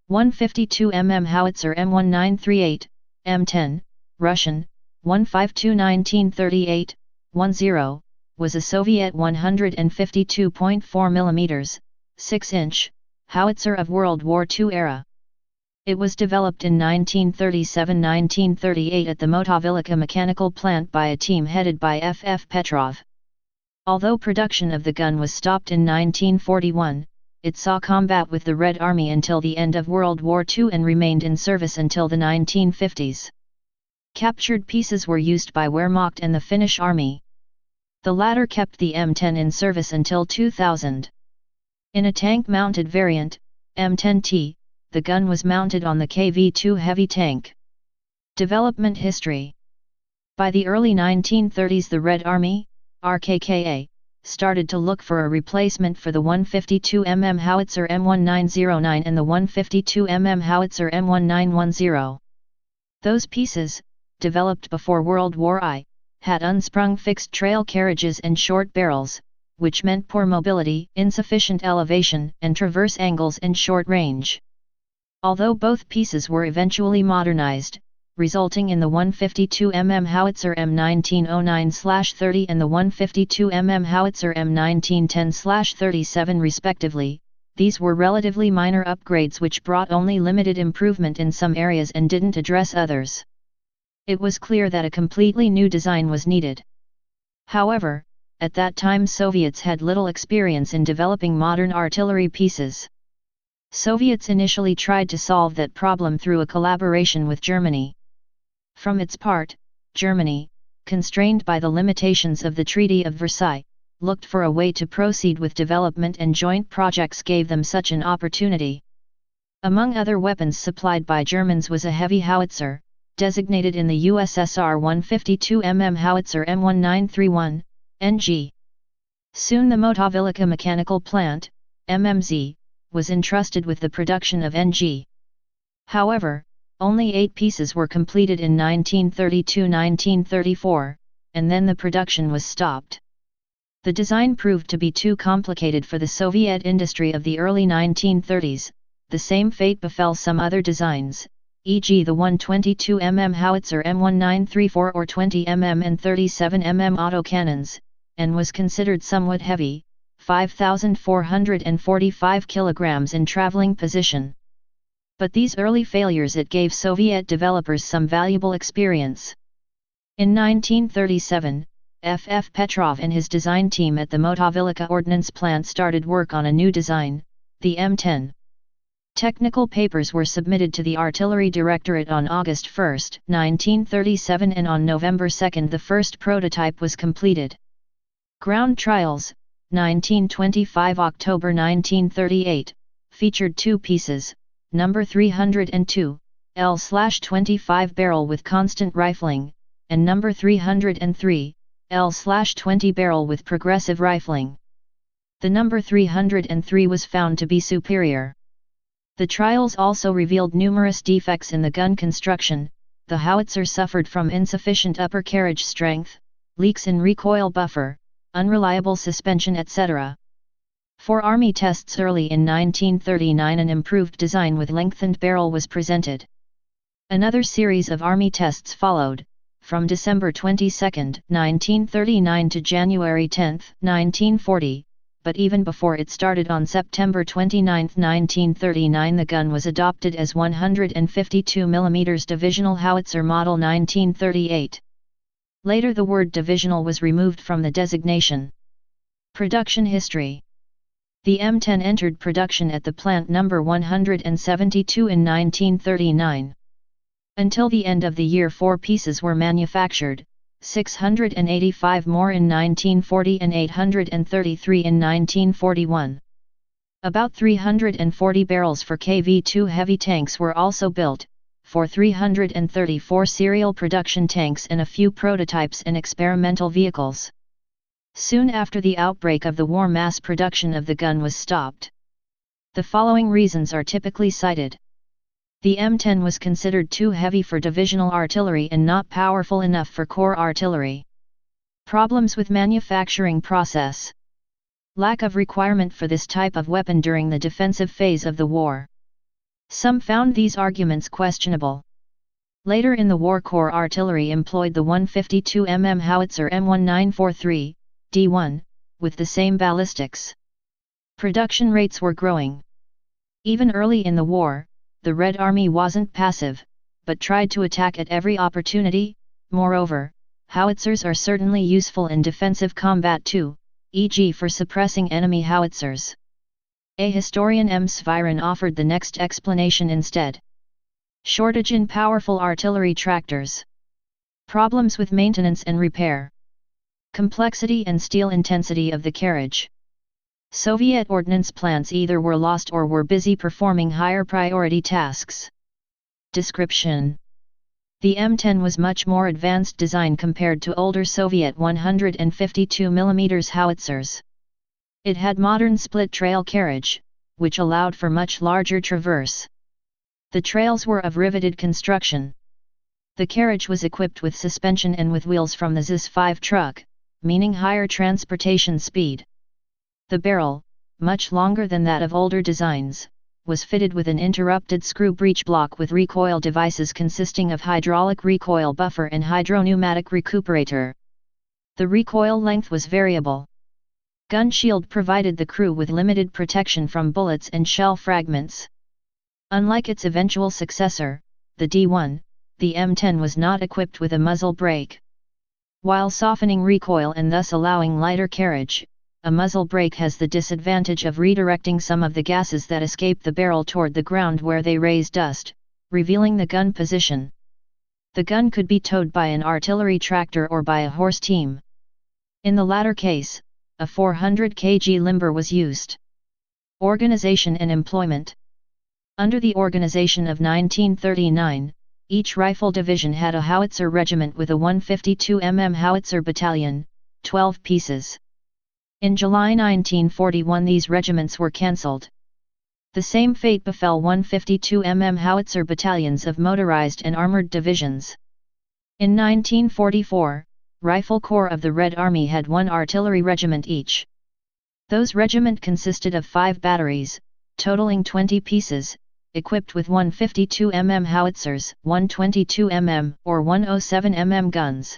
152 mm Howitzer M1938, M10, Russian, 152-1938, 10, was a Soviet 152.4 mm, 6-inch, howitzer of World War II era. It was developed in 1937-1938 at the Motovilica mechanical plant by a team headed by F. Petrov. Although production of the gun was stopped in 1941, it saw combat with the Red Army until the end of World War II and remained in service until the 1950s. Captured pieces were used by Wehrmacht and the Finnish Army. The latter kept the M10 in service until 2000. In a tank-mounted variant, M10T, the gun was mounted on the KV-2 heavy tank. Development history. By the early 1930s the Red Army, RKKA, started to look for a replacement for the 152 mm howitzer M1909 and the 152 mm howitzer M1910. Those pieces, developed before World War I, had unsprung fixed trail carriages and short barrels, which meant poor mobility, insufficient elevation, and traverse angles and short range. Although both pieces were eventually modernized, resulting in the 152 mm howitzer M1909/30 and the 152 mm howitzer M1910/37 respectively, these were relatively minor upgrades which brought only limited improvement in some areas and didn't address others. It was clear that a completely new design was needed. However, at that time Soviets had little experience in developing modern artillery pieces. Soviets initially tried to solve that problem through a collaboration with Germany. From its part, Germany, constrained by the limitations of the Treaty of Versailles, looked for a way to proceed with development, and joint projects gave them such an opportunity. Among other weapons supplied by Germans was a heavy howitzer, designated in the USSR 152 mm howitzer M1931, NG. Soon the Motovilica mechanical plant, MMZ, was entrusted with the production of NG. However, only 8 pieces were completed in 1932-1934, and then the production was stopped. The design proved to be too complicated for the Soviet industry of the early 1930s. The same fate befell some other designs, e.g. the 122 mm howitzer M1934 or 20 mm and 37 mm autocannons, and was considered somewhat heavy, 5,445 kilograms in traveling position. But these early failures gave Soviet developers some valuable experience. In 1937, F. Petrov and his design team at the Motovilica ordnance plant started work on a new design, the M10. Technical papers were submitted to the Artillery Directorate on August 1, 1937, and on November 2 the first prototype was completed. Ground trials, 1925 October 1938, featured 2 pieces, number 302, L/25 barrel with constant rifling, and number 303, L/20 barrel with progressive rifling. The number 303 was found to be superior. The trials also revealed numerous defects in the gun construction. The howitzer suffered from insufficient upper carriage strength, leaks in recoil buffer, unreliable suspension, etc. For Army tests early in 1939 an improved design with lengthened barrel was presented. Another series of Army tests followed, from December 22, 1939 to January 10, 1940, but even before it started on September 29, 1939 the gun was adopted as 152 mm divisional howitzer model 1938. Later the word divisional was removed from the designation. Production history. The M10 entered production at the plant number 172 in 1939. Until the end of the year 4 pieces were manufactured, 685 more in 1940 and 833 in 1941. About 340 barrels for KV-2 heavy tanks were also built, for 334 serial production tanks and a few prototypes and experimental vehicles. Soon after the outbreak of the war mass production of the gun was stopped. The following reasons are typically cited. The M10 was considered too heavy for divisional artillery and not powerful enough for corps artillery. Problems with manufacturing process. Lack of requirement for this type of weapon during the defensive phase of the war. Some found these arguments questionable. Later in the war, Corps artillery employed the 152 mm howitzer M1943, D1, with the same ballistics. Production rates were growing. Even early in the war, the Red Army wasn't passive, but tried to attack at every opportunity. Moreover, howitzers are certainly useful in defensive combat too, e.g. for suppressing enemy howitzers. A historian M. Sviron offered the next explanation instead. Shortage in powerful artillery tractors. Problems with maintenance and repair. Complexity and steel intensity of the carriage. Soviet ordnance plants either were lost or were busy performing higher priority tasks. Description. The M10 was much more advanced design compared to older Soviet 152 mm howitzers. It had modern split trail carriage, which allowed for much larger traverse. The trails were of riveted construction. The carriage was equipped with suspension and with wheels from the ZIS-5 truck, meaning higher transportation speed. The barrel, much longer than that of older designs, was fitted with an interrupted screw breech block with recoil devices consisting of hydraulic recoil buffer and hydropneumatic recuperator. The recoil length was variable. Gun shield provided the crew with limited protection from bullets and shell fragments. Unlike its eventual successor, the D1, the M10 was not equipped with a muzzle brake. While softening recoil and thus allowing lighter carriage, a muzzle brake has the disadvantage of redirecting some of the gases that escape the barrel toward the ground where they raise dust, revealing the gun position. The gun could be towed by an artillery tractor or by a horse team. In the latter case, a 400 kg limber was used. Organization and employment. Under the organization of 1939, each rifle division had a howitzer regiment with a 152 mm howitzer battalion, 12 pieces. In July 1941 these regiments were cancelled. The same fate befell 152 mm howitzer battalions of motorized and armoured divisions. In 1944, Rifle Corps of the Red Army had one artillery regiment each. Those regiment consisted of 5 batteries, totaling 20 pieces, equipped with 152 mm howitzers, 122 mm or 107 mm guns.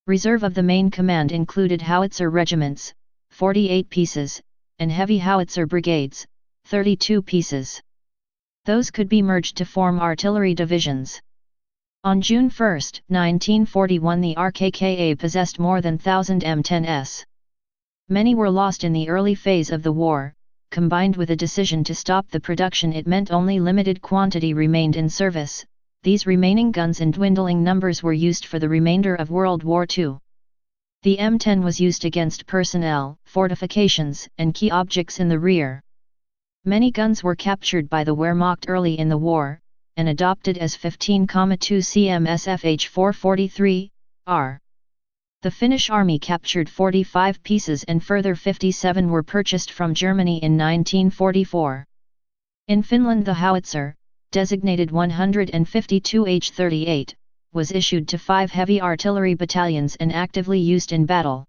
Reserve of the main command included howitzer regiments, 48 pieces, and heavy howitzer brigades, 32 pieces. Those could be merged to form artillery divisions. On June 1, 1941 the RKKA possessed more than 1,000 M10s. Many were lost in the early phase of the war. Combined with a decision to stop the production, it meant only limited quantity remained in service. These remaining guns in dwindling numbers were used for the remainder of World War II. The M10 was used against personnel, fortifications, and key objects in the rear. Many guns were captured by the Wehrmacht early in the war, and adopted as 15,2 cm SFH-443, The Finnish army captured 45 pieces and further 57 were purchased from Germany in 1944. In Finland the howitzer, designated 152H38, was issued to 5 heavy artillery battalions and actively used in battle.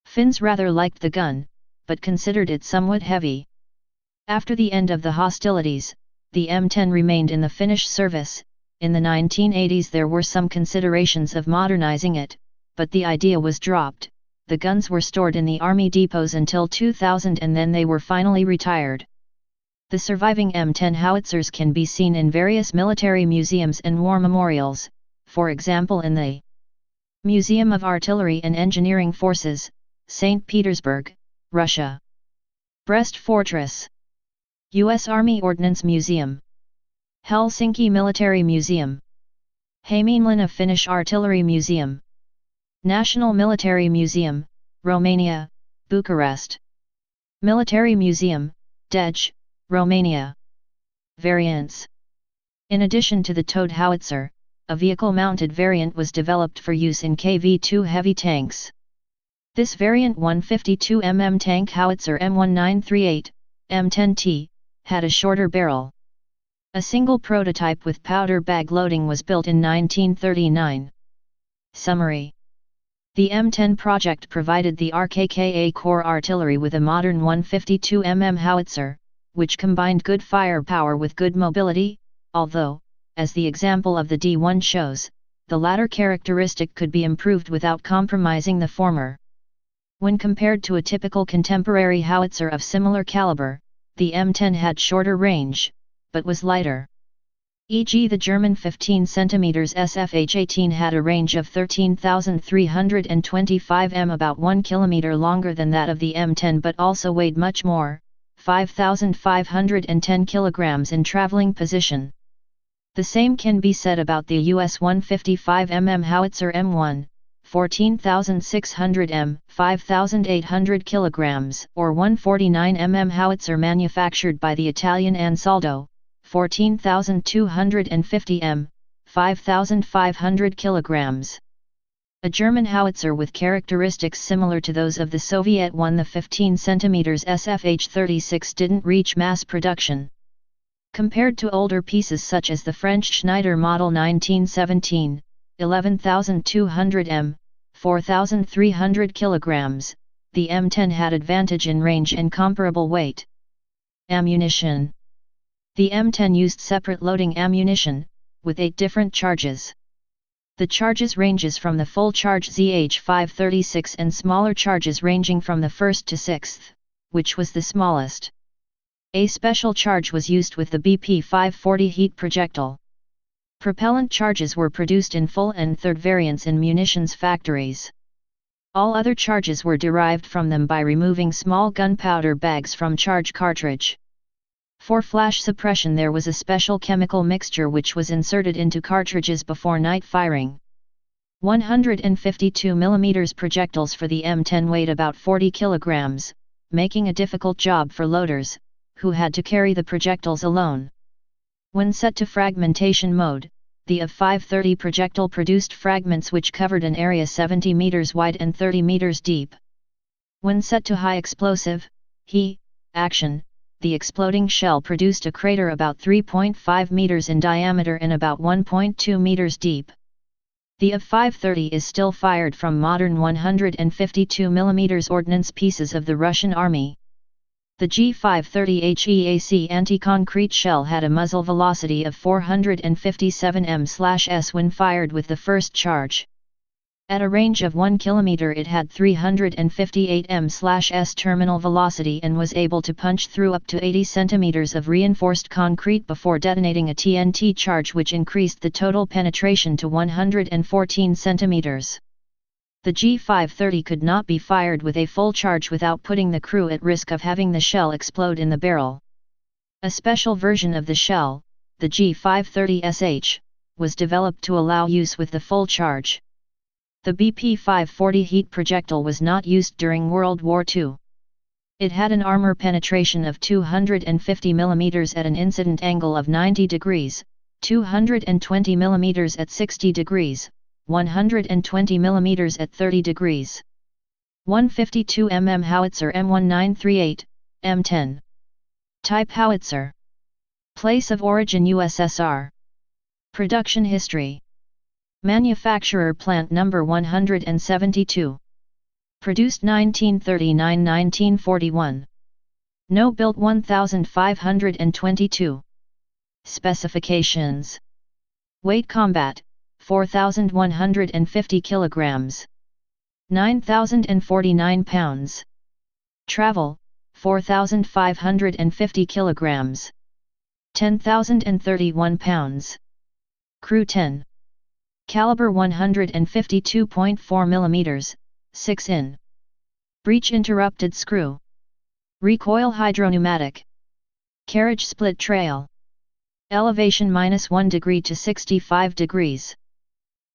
Finns rather liked the gun, but considered it somewhat heavy. After the end of the hostilities, the M10 remained in the Finnish service. In the 1980s there were some considerations of modernizing it, but the idea was dropped. The guns were stored in the army depots until 2000 and then they were finally retired. The surviving M10 howitzers can be seen in various military museums and war memorials, for example in the Museum of Artillery and Engineering Forces, St. Petersburg, Russia. Brest Fortress. U.S. Army Ordnance Museum. Helsinki Military Museum. Hämeenlinna Finnish Artillery Museum. National Military Museum, Romania, Bucharest. Military Museum, Dej, Romania. Variants. In addition to the towed howitzer, a vehicle-mounted variant was developed for use in KV-2 heavy tanks. This variant 152 mm tank howitzer M1938, M10T, had a shorter barrel. A single prototype with powder bag loading was built in 1939. Summary. The M10 project provided the RKKA Corps artillery with a modern 152 mm howitzer, which combined good firepower with good mobility, although, as the example of the D1 shows, the latter characteristic could be improved without compromising the former. When compared to a typical contemporary howitzer of similar caliber, the M10 had shorter range, but was lighter. E.g. the German 15 cm SFH-18 had a range of 13,325 m, about 1 km longer than that of the M10, but also weighed much more, 5,510 kg in traveling position. The same can be said about the US 155 mm howitzer M1, 14,600 m, 5,800 kg, or 149 mm howitzer manufactured by the Italian Ansaldo, 14,250 m, 5,500 kg. A German howitzer with characteristics similar to those of the Soviet one, the 15 cm SFH-36, didn't reach mass production. Compared to older pieces such as the French Schneider model 1917, 11,200 m, 4,300 kg, the M10 had advantage in range and comparable weight. Ammunition. The M10 used separate loading ammunition, with 8 different charges. The charges ranges from the full charge ZH-536 and smaller charges ranging from the 1st to 6th, which was the smallest. A special charge was used with the BP-540 heat projectile. Propellant charges were produced in full and third variants in munitions factories. All other charges were derived from them by removing small gunpowder bags from charge cartridge. For flash suppression there was a special chemical mixture which was inserted into cartridges before night firing. 152 mm projectiles for the M10 weighed about 40 kg, making a difficult job for loaders, who had to carry the projectiles alone. When set to fragmentation mode, the AV-530 projectile produced fragments which covered an area 70 meters wide and 30 meters deep. When set to high explosive, HE, action, the exploding shell produced a crater about 3.5 meters in diameter and about 1.2 meters deep. The AV-530 is still fired from modern 152 mm ordnance pieces of the Russian Army. The G530 HEAC anti-concrete shell had a muzzle velocity of 457 m/s when fired with the first charge. At a range of 1 km it had 358 m/s terminal velocity and was able to punch through up to 80 cm of reinforced concrete before detonating a TNT charge, which increased the total penetration to 114 cm. The G530 could not be fired with a full charge without putting the crew at risk of having the shell explode in the barrel. A special version of the shell, the G530SH, was developed to allow use with the full charge. The BP-540 heat projectile was not used during World War II. It had an armor penetration of 250 mm at an incident angle of 90 degrees, 220 mm at 60 degrees, 120 mm at 30 degrees. 152 mm howitzer M1938, M10. Type howitzer. Place of origin USSR. Production history. Manufacturer plant number 172. Produced 1939-1941. No built 1522. Specifications. Weight combat, 4,150 kilograms. 9,049 pounds. Travel, 4,550 kilograms. 10,031 pounds. Crew 10. Caliber 152.4 millimeters, 6 in. Breech interrupted screw. Recoil hydropneumatic. Carriage split trail. Elevation -1 degree to 65 degrees.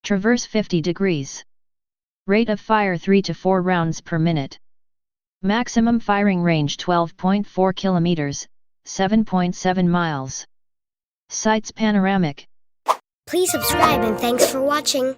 Traverse 50 degrees. Rate of fire 3 to 4 rounds per minute. Maximum firing range 12.4 kilometers, 7.7 miles. Sights panoramic. Please subscribe and thanks for watching.